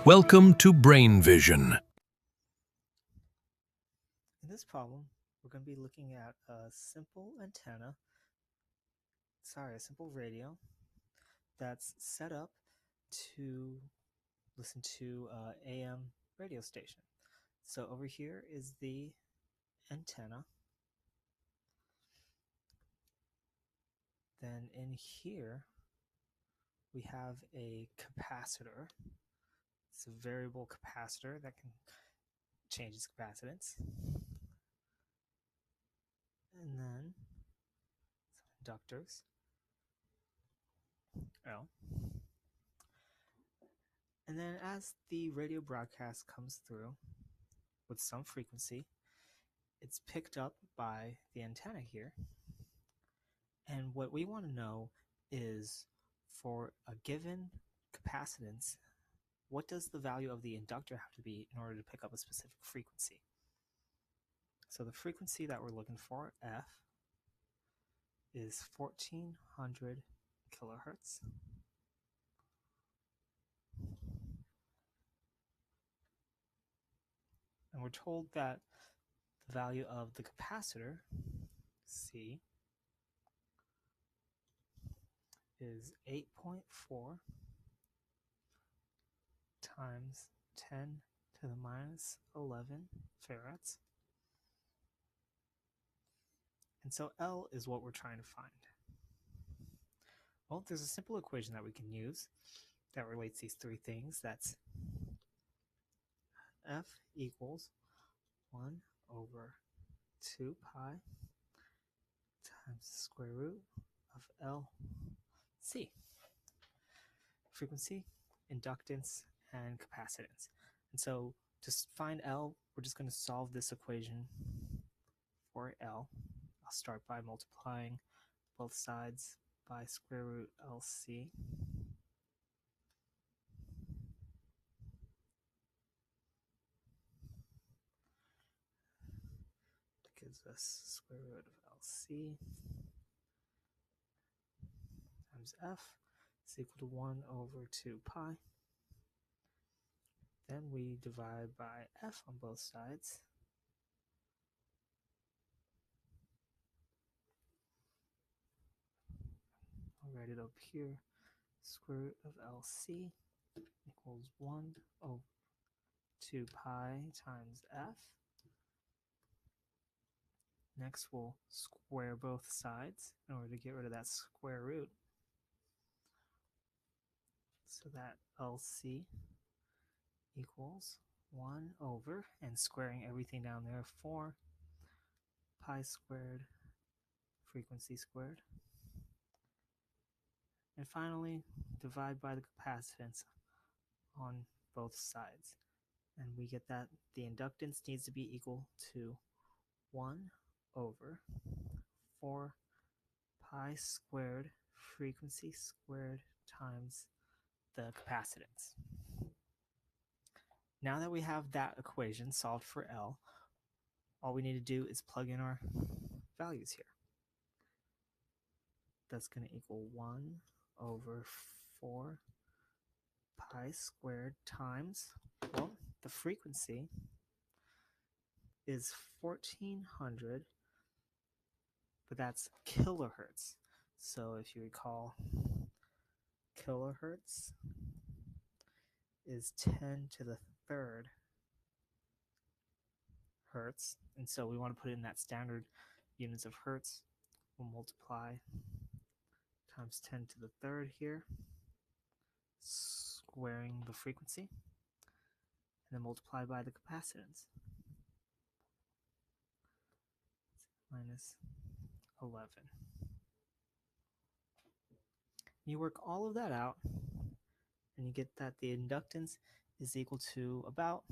Welcome to Brain Vision. In this problem, we're going to be looking at a simple radio that's set up to listen to an AM radio station. So over here is the antenna. Then in here, we have a capacitor. It's a variable capacitor that can change its capacitance. And then some inductors. L. And then as the radio broadcast comes through with some frequency, it's picked up by the antenna here. And what we want to know is, for a given capacitance, what does the value of the inductor have to be in order to pick up a specific frequency? So the frequency that we're looking for, F, is 1400 kilohertz. And we're told that the value of the capacitor, C, is 8.4 times 10 to the minus 11 farads. And so L is what we're trying to find. Well, there's a simple equation that we can use that relates these three things. That's F equals 1 over 2 pi times the square root of LC. Frequency, inductance, and capacitance. And so to find L, we're just going to solve this equation for L. I'll start by multiplying both sides by square root LC. That gives us square root of LC times F is equal to 1 over 2 pi. Then we divide by F on both sides. I'll write it up here. Square root of LC equals 1 over 2 pi times F. Next, we'll square both sides in order to get rid of that square root. So that LC equals 1 over, and squaring everything down there, 4 pi squared frequency squared. And finally, divide by the capacitance on both sides. And we get that the inductance needs to be equal to 1 over 4 pi squared frequency squared times the capacitance. Now that we have that equation solved for L, all we need to do is plug in our values here. That's going to equal 1 over 4 pi squared times, well, the frequency is 1400, but that's kilohertz. So if you recall, kilohertz is 10 to the third hertz, and so we want to put in that standard units of hertz. We'll multiply times 10 to the third here, squaring the frequency, and then multiply by the capacitance, minus 11. You work all of that out, and you get that the inductance is equal to about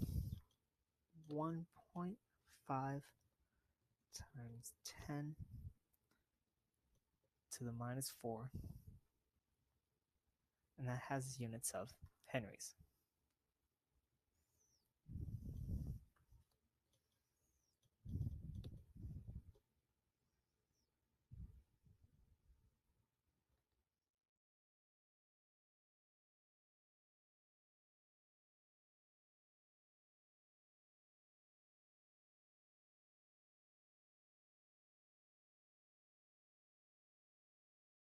1.5 times 10 to the minus 4, and that has units of henries.